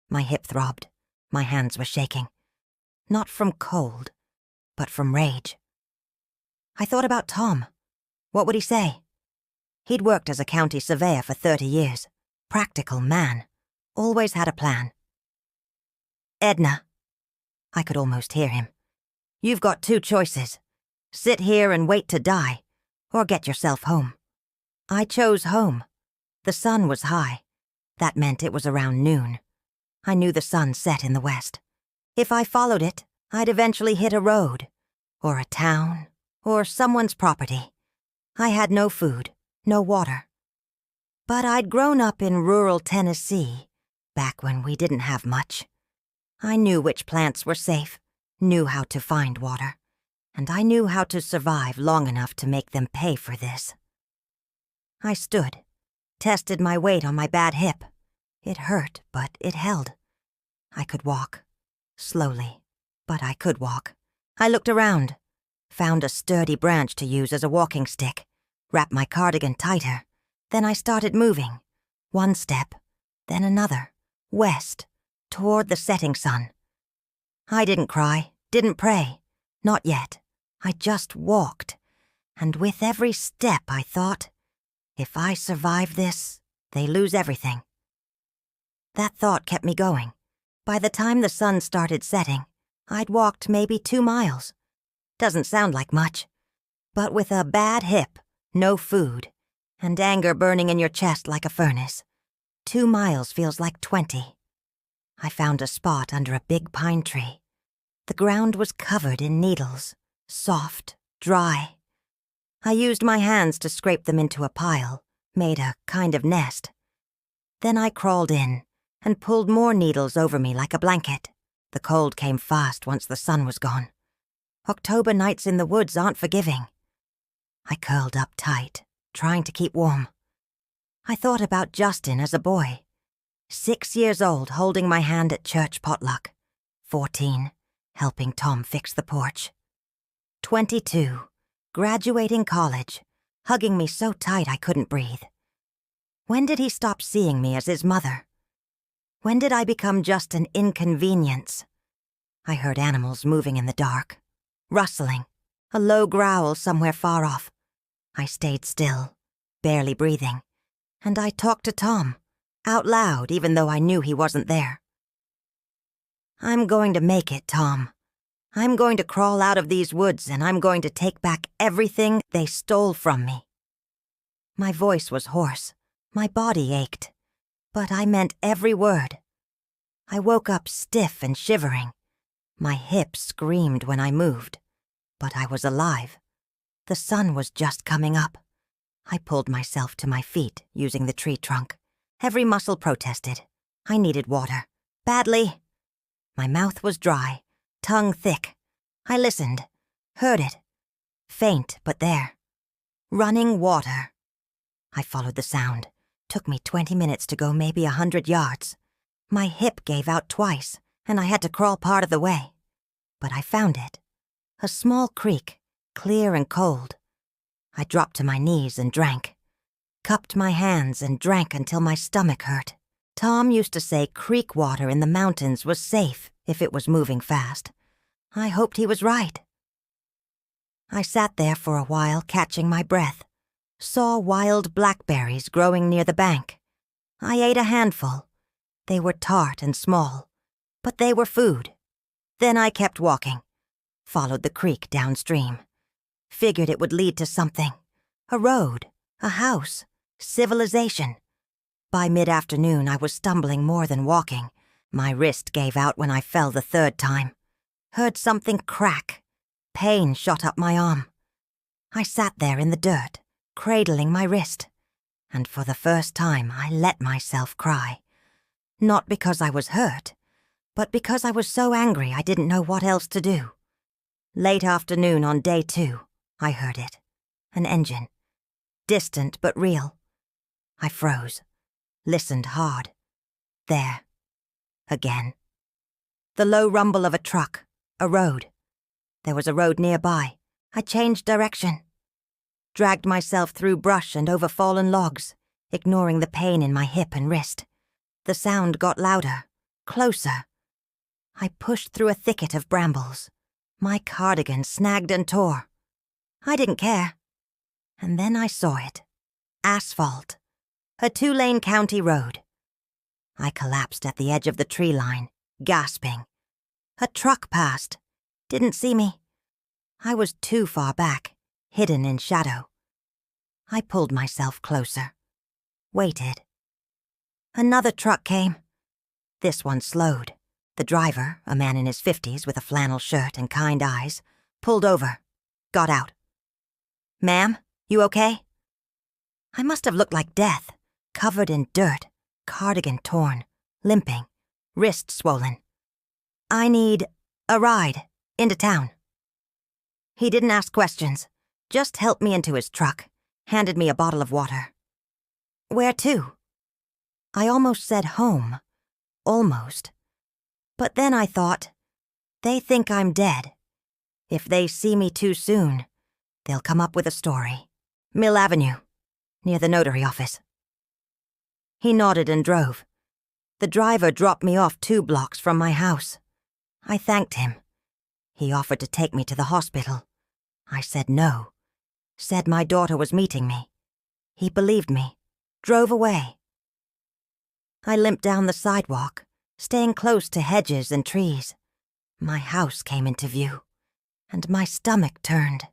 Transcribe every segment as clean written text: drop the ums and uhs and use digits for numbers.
My hip throbbed. My hands were shaking. Not from cold, but from rage. I thought about Tom. What would he say? He'd worked as a county surveyor for 30 years. Practical man. Always had a plan. Edna. I could almost hear him. You've got 2 choices. Sit here and wait to die, or get yourself home. I chose home. The sun was high. That meant it was around noon. I knew the sun set in the west. If I followed it, I'd eventually hit a road, or a town, or someone's property. I had no food, no water. But I'd grown up in rural Tennessee, back when we didn't have much. I knew which plants were safe, knew how to find water, and I knew how to survive long enough to make them pay for this. I stood, tested my weight on my bad hip. It hurt, but it held. I could walk. Slowly, but I could walk. I looked around, found a sturdy branch to use as a walking stick, wrapped my cardigan tighter. Then I started moving. 1 step, then another, west, toward the setting sun. I didn't cry, didn't pray. Not yet. I just walked. And with every step I thought, if I survive this, they lose everything. That thought kept me going. By the time the sun started setting, I'd walked maybe 2 miles. Doesn't sound like much. But with a bad hip, no food, and anger burning in your chest like a furnace, 2 miles feels like 20. I found a spot under a big pine tree. The ground was covered in needles, soft, dry. I used my hands to scrape them into a pile, made a kind of nest. Then I crawled in and pulled more needles over me like a blanket. The cold came fast once the sun was gone. October nights in the woods aren't forgiving. I curled up tight, trying to keep warm. I thought about Justin as a boy. 6 years old, holding my hand at church potluck. 14, helping Tom fix the porch. 22, graduating college, hugging me so tight I couldn't breathe. When did he stop seeing me as his mother? When did I become just an inconvenience? I heard animals moving in the dark, rustling, a low growl somewhere far off. I stayed still, barely breathing, and I talked to Tom, out loud even though I knew he wasn't there. I'm going to make it, Tom. I'm going to crawl out of these woods and I'm going to take back everything they stole from me. My voice was hoarse, my body ached, but I meant every word. I woke up stiff and shivering. My hips screamed when I moved, but I was alive. The sun was just coming up. I pulled myself to my feet using the tree trunk. Every muscle protested. I needed water. Badly. My mouth was dry, tongue thick. I listened, heard it. Faint, but there. Running water. I followed the sound. Took me 20 minutes to go maybe 100 yards. My hip gave out twice, and I had to crawl part of the way. But I found it. A small creek, clear and cold. I dropped to my knees and drank. Cupped my hands and drank until my stomach hurt. Tom used to say creek water in the mountains was safe if it was moving fast. I hoped he was right. I sat there for a while, catching my breath. Saw wild blackberries growing near the bank. I ate a handful. They were tart and small, but they were food. Then I kept walking. Followed the creek downstream. Figured it would lead to something. A road, a house, civilization. By mid-afternoon, I was stumbling more than walking. My wrist gave out when I fell the 3rd time. Heard something crack. Pain shot up my arm. I sat there in the dirt, cradling my wrist. And for the first time, I let myself cry. Not because I was hurt, but because I was so angry I didn't know what else to do. Late afternoon on day 2, I heard it. An engine. Distant but real. I froze. Listened hard. There. Again. The low rumble of a truck. A road. There was a road nearby. I changed direction. Dragged myself through brush and over fallen logs, ignoring the pain in my hip and wrist. The sound got louder. closer. I pushed through a thicket of brambles. My cardigan snagged and tore. I didn't care. And then I saw it. Asphalt. A 2-lane county road. I collapsed at the edge of the tree line, gasping. A truck passed. Didn't see me. I was too far back, hidden in shadow. I pulled myself closer. Waited. Another truck came. This one slowed. The driver, a man in his 50s with a flannel shirt and kind eyes, pulled over. Got out. "Ma'am, you okay?" I must have looked like death, covered in dirt, cardigan torn, limping, wrist swollen. "I need a ride into town." He didn't ask questions, just helped me into his truck, handed me a bottle of water. "Where to?" I almost said home. Almost. But then I thought, they think I'm dead. If they see me too soon, they'll come up with a story. Mill Avenue, near the notary office. He nodded and drove. The driver dropped me off 2 blocks from my house. I thanked him. He offered to take me to the hospital. I said no. Said my daughter was meeting me. He believed me. Drove away. I limped down the sidewalk, staying close to hedges and trees. My house came into view, and my stomach turned.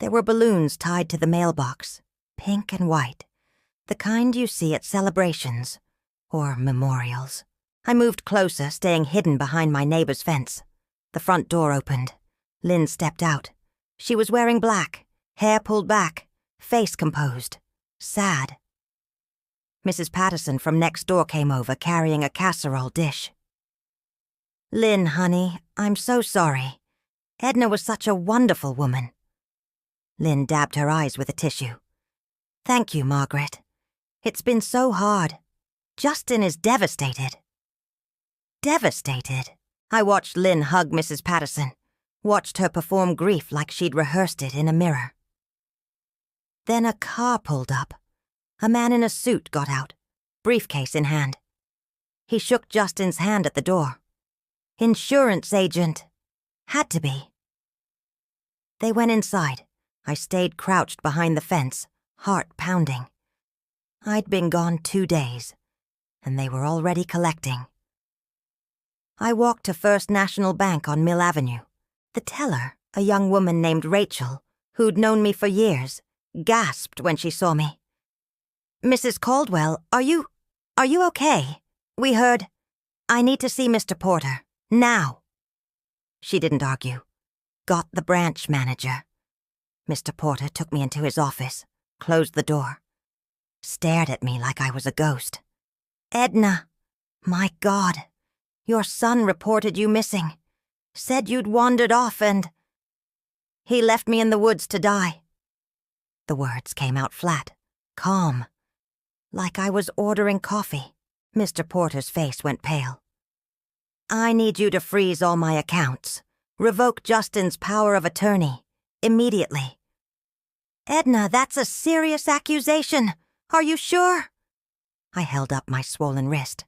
There were balloons tied to the mailbox, pink and white, the kind you see at celebrations or memorials. I moved closer, staying hidden behind my neighbor's fence. The front door opened. Lynn stepped out. She was wearing black, hair pulled back, face composed, sad. Mrs. Patterson from next door came over carrying a casserole dish. "Lynn, honey, I'm so sorry. Edna was such a wonderful woman." Lynn dabbed her eyes with a tissue. "Thank you, Margaret. It's been so hard. Justin is devastated." Devastated? I watched Lynn hug Mrs. Patterson, watched her perform grief like she'd rehearsed it in a mirror. Then a car pulled up. A man in a suit got out, briefcase in hand. He shook Justin's hand at the door. "Insurance agent. Had to be." They went inside. I stayed crouched behind the fence, heart pounding. I'd been gone 2 days, and they were already collecting. I walked to First National Bank on Mill Avenue. The teller, a young woman named Rachel, who'd known me for years, gasped when she saw me. "Mrs. Caldwell, are you okay? We heard. I need to see Mr. Porter. Now." She didn't argue. Got the branch manager. Mr. Porter took me into his office, closed the door. Stared at me like I was a ghost. "Edna, my God, your son reported you missing. Said you'd wandered off and... he left me in the woods to die." The words came out flat, calm. Like I was ordering coffee. Mr. Porter's face went pale. "I need you to freeze all my accounts. Revoke Justin's power of attorney. Immediately." "Edna, that's a serious accusation. Are you sure?" I held up my swollen wrist.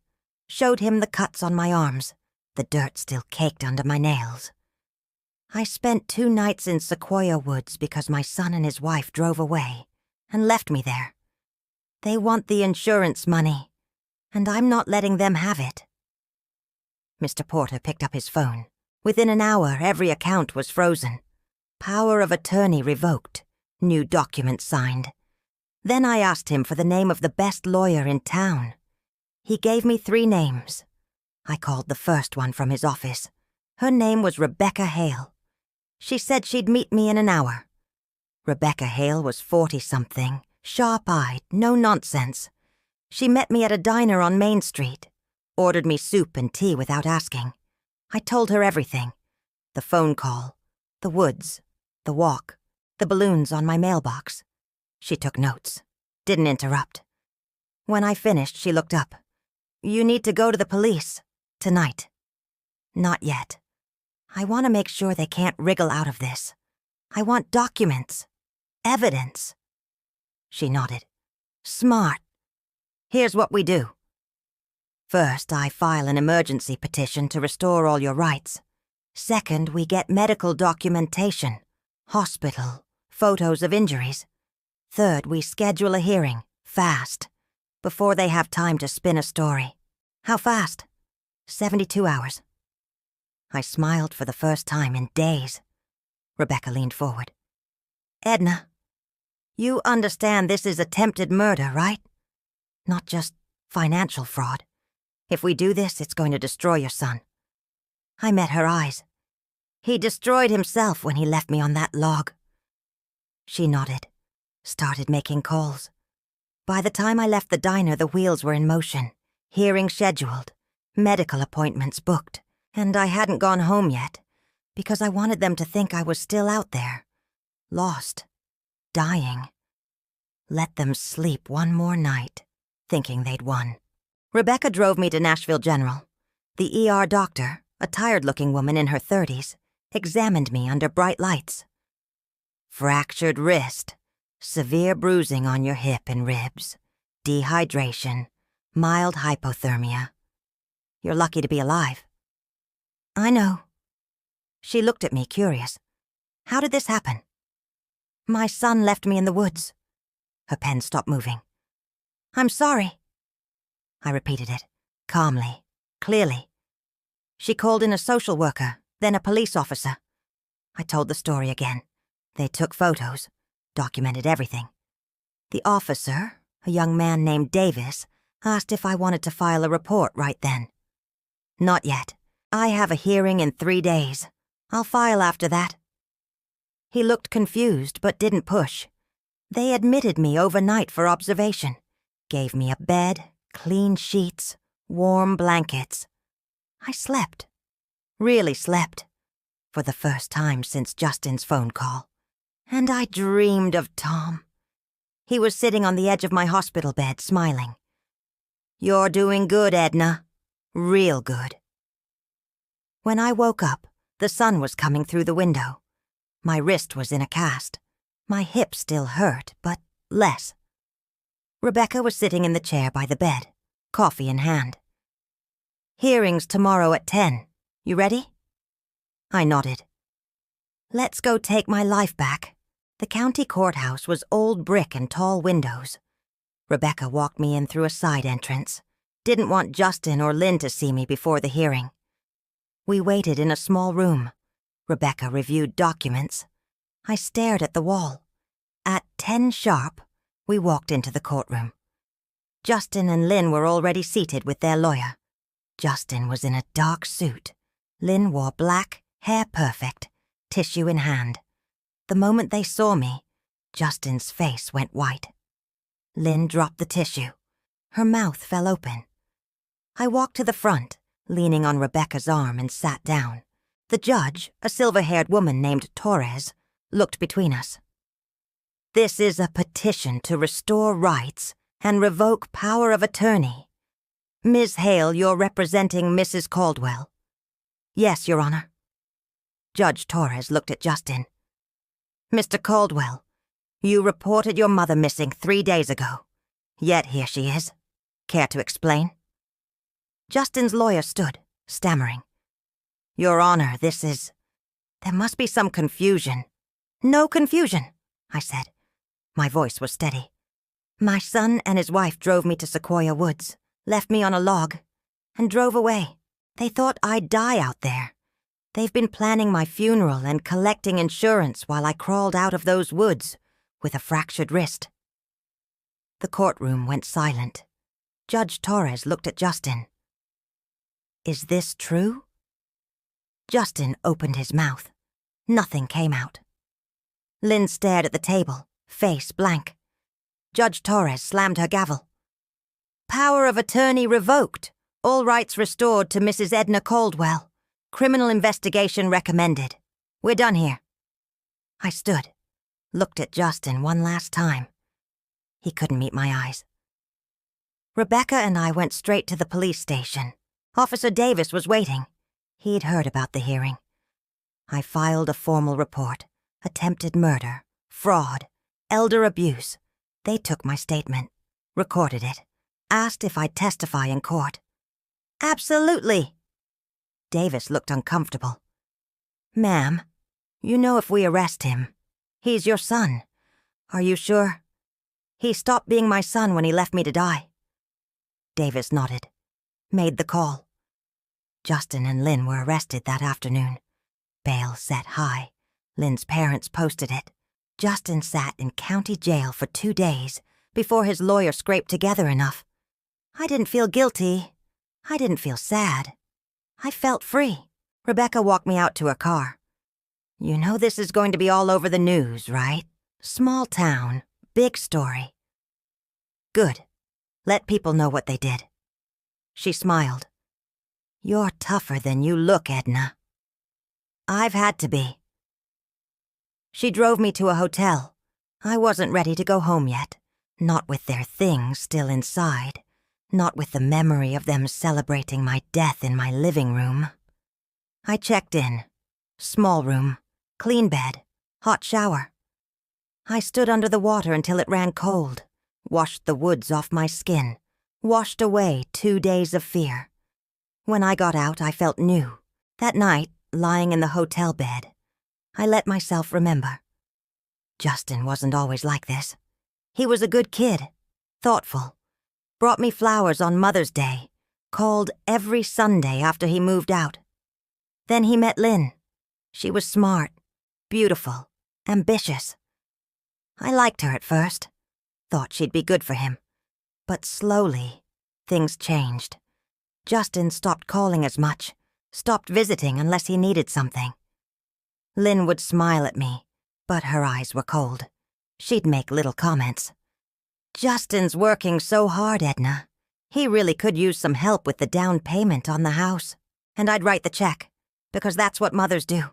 Showed him the cuts on my arms, the dirt still caked under my nails. "I spent 2 nights in Sequoia Woods because my son and his wife drove away and left me there. They want the insurance money, and I'm not letting them have it." Mr. Porter picked up his phone. Within an hour, every account was frozen. Power of attorney revoked. New documents signed. Then I asked him for the name of the best lawyer in town. He gave me 3 names. I called the first one from his office. Her name was Rebecca Hale. She said she'd meet me in an hour. Rebecca Hale was 40-something, sharp-eyed, no nonsense. She met me at a diner on Main Street, ordered me soup and tea without asking. I told her everything. The phone call, the woods, the walk, the balloons on my mailbox. She took notes, didn't interrupt. When I finished, she looked up. "You need to go to the police. Tonight." "Not yet. I want to make sure they can't wriggle out of this. I want documents. Evidence." She nodded. "Smart. Here's what we do." First, I file an emergency petition to restore all your rights. Second, we get medical documentation, hospital, photos of injuries. Third, we schedule a hearing, fast, before they have time to spin a story. How fast? 72 hours. I smiled for the first time in days. Rebecca leaned forward. Edna, you understand this is attempted murder, right? Not just financial fraud. If we do this, it's going to destroy your son. I met her eyes. He destroyed himself when he left me on that log. She nodded, started making calls. By the time I left the diner, the wheels were in motion, hearings scheduled, medical appointments booked, and I hadn't gone home yet, because I wanted them to think I was still out there, lost, dying. Let them sleep one more night, thinking they'd won. Rebecca drove me to Nashville General. The ER doctor, a tired-looking woman in her 30s, examined me under bright lights. Fractured wrist, severe bruising on your hip and ribs, dehydration, mild hypothermia. You're lucky to be alive. I know. She looked at me, curious. How did this happen? My son left me in the woods. Her pen stopped moving. I'm sorry. I repeated it, calmly, clearly. She called in a social worker, then a police officer. I told the story again. They took photos, documented everything. The officer, a young man named Davis, asked if I wanted to file a report right then. Not yet. I have a hearing in 3 days. I'll file after that. He looked confused but didn't push. They admitted me overnight for observation, gave me a bed, clean sheets, warm blankets. I slept. Really slept. For the first time since Justin's phone call. And I dreamed of Tom. He was sitting on the edge of my hospital bed, smiling. You're doing good, Edna. Real good. When I woke up, the sun was coming through the window. My wrist was in a cast. My hip still hurt, but less. Rebecca was sitting in the chair by the bed, coffee in hand. Hearings tomorrow at 10. You ready? I nodded. Let's go take my life back. The county courthouse was old brick and tall windows. Rebecca walked me in through a side entrance. Didn't want Justin or Lynn to see me before the hearing. We waited in a small room. Rebecca reviewed documents. I stared at the wall. At 10 sharp, we walked into the courtroom. Justin and Lynn were already seated with their lawyer. Justin was in a dark suit. Lynn wore black, hair perfect, tissue in hand. The moment they saw me, Justin's face went white. Lynn dropped the tissue. Her mouth fell open. I walked to the front, leaning on Rebecca's arm, and sat down. The judge, a silver-haired woman named Torres, looked between us. This is a petition to restore rights and revoke power of attorney. Ms. Hale, you're representing Mrs. Caldwell. Yes, Your Honor. Judge Torres looked at Justin. Mr. Caldwell, you reported your mother missing 3 days ago. Yet here she is. Care to explain? Justin's lawyer stood, stammering. Your Honor, this is... There must be some confusion. No confusion, I said. My voice was steady. My son and his wife drove me to Sequoia Woods, left me on a log, and drove away. They thought I'd die out there. They've been planning my funeral and collecting insurance while I crawled out of those woods with a fractured wrist. The courtroom went silent. Judge Torres looked at Justin. Is this true? Justin opened his mouth. Nothing came out. Lynn stared at the table, face blank. Judge Torres slammed her gavel. Power of attorney revoked. All rights restored to Mrs. Edna Caldwell. Criminal investigation recommended. We're done here. I stood, looked at Justin one last time. He couldn't meet my eyes. Rebecca and I went straight to the police station. Officer Davis was waiting. He'd heard about the hearing. I filed a formal report. Attempted murder, fraud, elder abuse. They took my statement, recorded it, asked if I'd testify in court. Absolutely. Davis looked uncomfortable. Ma'am, you know if we arrest him, he's your son. Are you sure? He stopped being my son when he left me to die. Davis nodded, made the call. Justin and Lynn were arrested that afternoon. Bail set high. Lynn's parents posted it. Justin sat in county jail for 2 days before his lawyer scraped together enough. I didn't feel guilty. I didn't feel sad. I felt free. Rebecca walked me out to her car. You know this is going to be all over the news, right? Small town, big story. Good. Let people know what they did. She smiled. You're tougher than you look, Edna. I've had to be. She drove me to a hotel. I wasn't ready to go home yet, not with their things still inside, not with the memory of them celebrating my death in my living room. I checked in. Small room, clean bed, hot shower. I stood under the water until it ran cold, washed the woods off my skin, washed away 2 days of fear. When I got out, I felt new. That night, lying in the hotel bed, I let myself remember. Justin wasn't always like this. He was a good kid, thoughtful, brought me flowers on Mother's Day, called every Sunday after he moved out. Then he met Lynn. She was smart, beautiful, ambitious. I liked her at first, thought she'd be good for him. But slowly, things changed. Justin stopped calling as much, stopped visiting unless he needed something. Lynn would smile at me, but her eyes were cold. She'd make little comments. Justin's working so hard, Edna. He really could use some help with the down payment on the house. And I'd write the check, because that's what mothers do.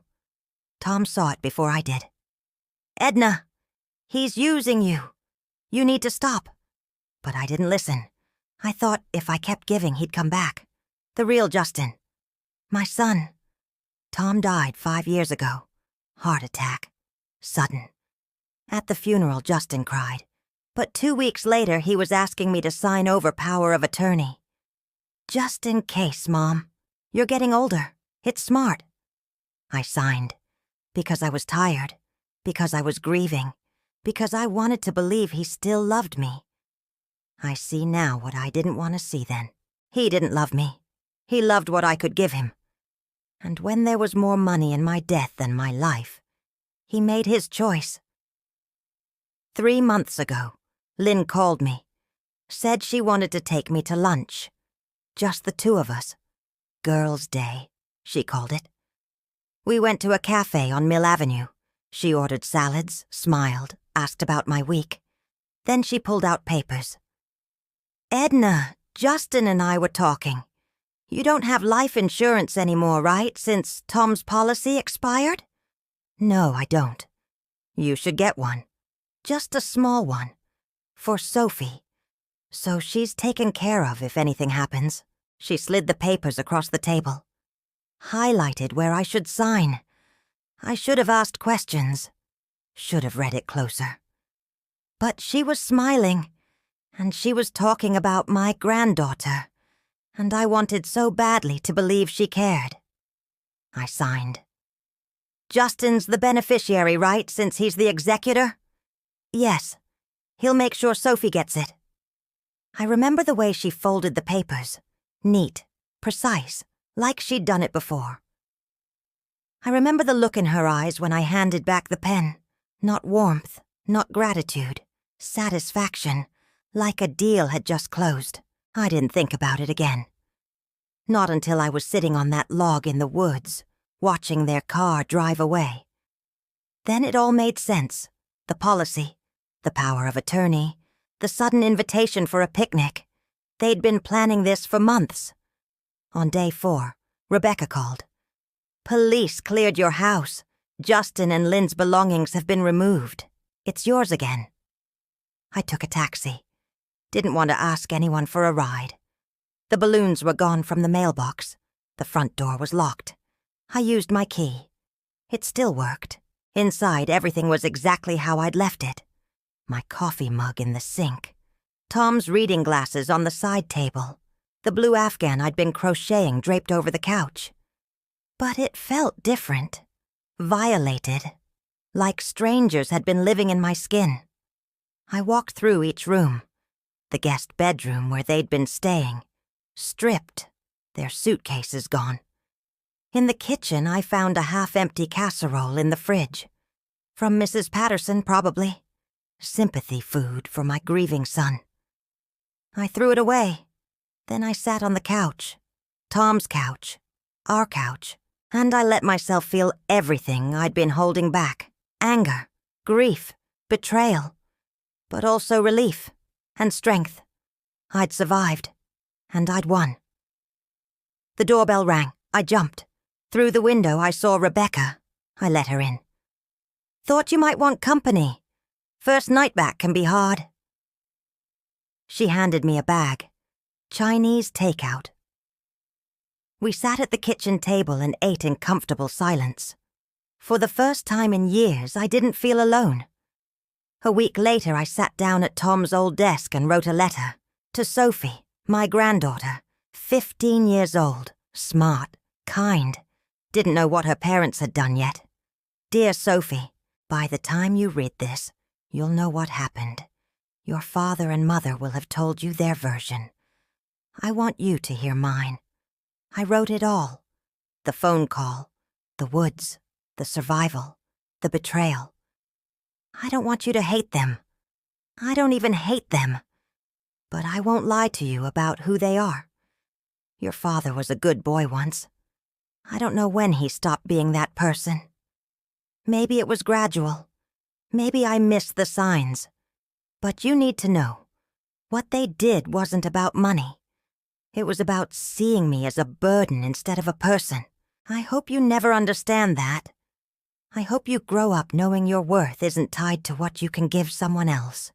Tom saw it before I did. Edna, he's using you. You need to stop. But I didn't listen. I thought if I kept giving, he'd come back. The real Justin. My son. Tom died 5 years ago. Heart attack. Sudden. At the funeral, Justin cried. But 2 weeks later, he was asking me to sign over power of attorney. Just in case, Mom. You're getting older. It's smart. I signed. Because I was tired. Because I was grieving. Because I wanted to believe he still loved me. I see now what I didn't want to see then. He didn't love me. He loved what I could give him. And when there was more money in my death than my life, he made his choice. 3 months ago, Lynn called me. Said she wanted to take me to lunch. Just the 2 of us. Girls' Day, she called it. We went to a cafe on Mill Avenue. She ordered salads, smiled, asked about my week. Then she pulled out papers. Edna, Justin and I were talking. You don't have life insurance anymore, right, since Tom's policy expired? No, I don't. You should get one. Just a small one. For Sophie. So she's taken care of if anything happens. She slid the papers across the table. Highlighted where I should sign. I should have asked questions. Should have read it closer. But she was smiling, and she was talking about my granddaughter, and I wanted so badly to believe she cared. I signed. Justin's the beneficiary, right, since he's the executor? Yes. He'll make sure Sophie gets it. I remember the way she folded the papers. Neat, precise, like she'd done it before. I remember the look in her eyes when I handed back the pen. Not warmth, not gratitude, satisfaction, like a deal had just closed. I didn't think about it again. Not until I was sitting on that log in the woods, watching their car drive away. Then it all made sense. The policy, the power of attorney, the sudden invitation for a picnic. They'd been planning this for months. On day 4, Rebecca called. Police cleared your house. Justin and Lynn's belongings have been removed. It's yours again. I took a taxi. Didn't want to ask anyone for a ride. The balloons were gone from the mailbox. The front door was locked. I used my key. It still worked. Inside, everything was exactly how I'd left it. My coffee mug in the sink. Tom's reading glasses on the side table. the blue afghan I'd been crocheting draped over the couch. But it felt different. Violated. Like strangers had been living in my skin. I walked through each room. The guest bedroom where they'd been staying. Stripped. Their suitcases gone. In the kitchen, I found a half-empty casserole in the fridge. From Mrs. Patterson, probably. Sympathy food for my grieving son. I threw it away. Then I sat on the couch. Tom's couch. Our couch. And I let myself feel everything I'd been holding back. Anger. Grief. Betrayal. But also relief. And strength. I'd survived. And I'd won. The doorbell rang. I jumped. Through the window, I saw Rebecca. I let her in. Thought you might want company. First night back can be hard. She handed me a bag. Chinese takeout. We sat at the kitchen table and ate in comfortable silence. For the first time in years, I didn't feel alone. A week later, I sat down at Tom's old desk and wrote a letter. To Sophie, my granddaughter, 15 years old, smart, kind. Didn't know what her parents had done yet. Dear Sophie, by the time you read this, you'll know what happened. Your father and mother will have told you their version. I want you to hear mine. I wrote it all. The phone call, the woods, the survival, the betrayal. I don't want you to hate them. I don't even hate them. But I won't lie to you about who they are. Your father was a good boy once. I don't know when he stopped being that person. Maybe it was gradual. Maybe I missed the signs. But you need to know, what they did wasn't about money. It was about seeing me as a burden instead of a person. I hope you never understand that. I hope you grow up knowing your worth isn't tied to what you can give someone else.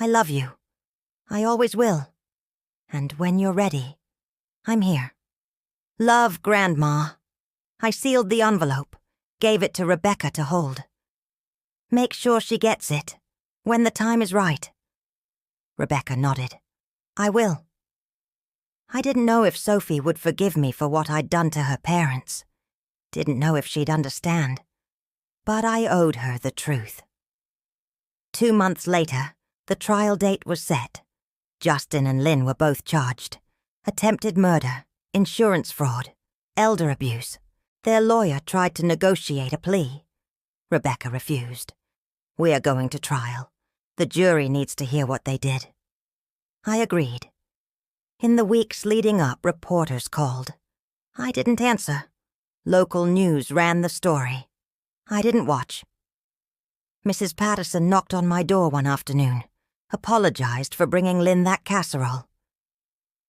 I love you. I always will. And when you're ready, I'm here. Love, Grandma. I sealed the envelope, gave it to Rebecca to hold. Make sure she gets it, when the time is right. Rebecca nodded. I will. I didn't know if Sophie would forgive me for what I'd done to her parents. Didn't know if she'd understand. But I owed her the truth. 2 months later, the trial date was set. Justin and Lynn were both charged. Attempted murder, insurance fraud, elder abuse. Their lawyer tried to negotiate a plea. Rebecca refused. We are going to trial. The jury needs to hear what they did. I agreed. In the weeks leading up, reporters called. I didn't answer. Local news ran the story. I didn't watch. Mrs. Patterson knocked on my door one afternoon, apologized for bringing Lynn that casserole.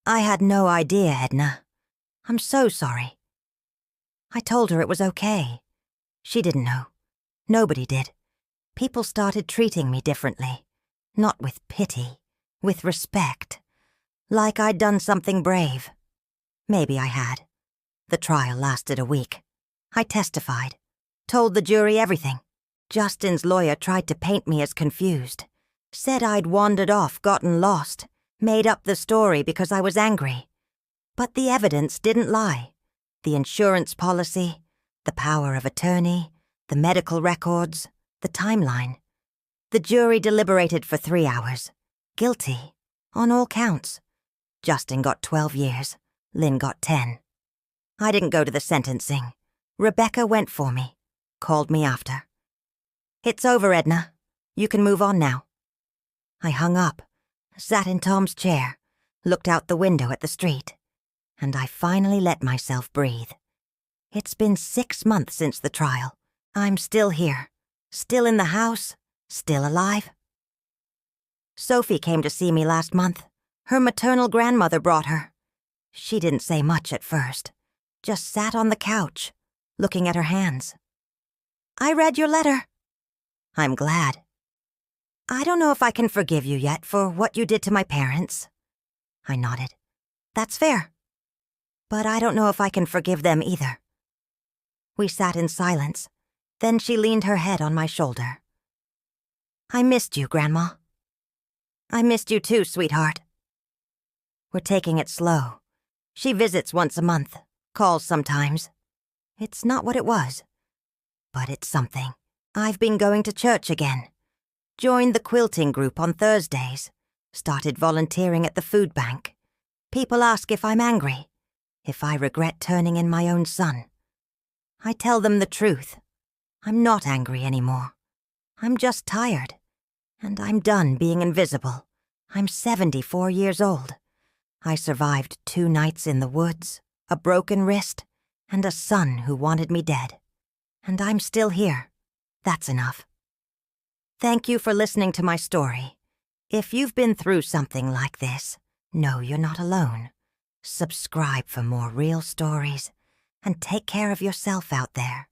I had no idea, Edna. I'm so sorry. I told her it was okay. She didn't know. Nobody did. People started treating me differently. Not with pity, with respect. Like I'd done something brave. Maybe I had. The trial lasted a week. I testified. Told the jury everything. Justin's lawyer tried to paint me as confused. Said I'd wandered off, gotten lost. Made up the story because I was angry. But the evidence didn't lie. The insurance policy, the power of attorney, the medical records, the timeline. The jury deliberated for 3 hours. Guilty. On all counts. Justin got 12 years. Lynn got 10. I didn't go to the sentencing. Rebecca went for me. Called me after. It's over, Edna. You can move on now. I hung up, sat in Tom's chair, looked out the window at the street, and I finally let myself breathe. It's been 6 months since the trial. I'm still here, still in the house, still alive. Sophie came to see me last month. Her maternal grandmother brought her. She didn't say much at first, just sat on the couch, looking at her hands. I read your letter. I'm glad. I don't know if I can forgive you yet for what you did to my parents. I nodded. That's fair. But I don't know if I can forgive them either. We sat in silence. Then she leaned her head on my shoulder. I missed you, Grandma. I missed you too, sweetheart. We're taking it slow. She visits once a month, calls sometimes. It's not what it was, but it's something. I've been going to church again. Joined the quilting group on Thursdays. Started volunteering at the food bank. People ask if I'm angry, if I regret turning in my own son. I tell them the truth. I'm not angry anymore. I'm just tired. And I'm done being invisible. I'm 74 years old. I survived 2 nights in the woods, a broken wrist, and a son who wanted me dead. And I'm still here. That's enough. Thank you for listening to my story. If you've been through something like this, know you're not alone. Subscribe for more real stories, and take care of yourself out there.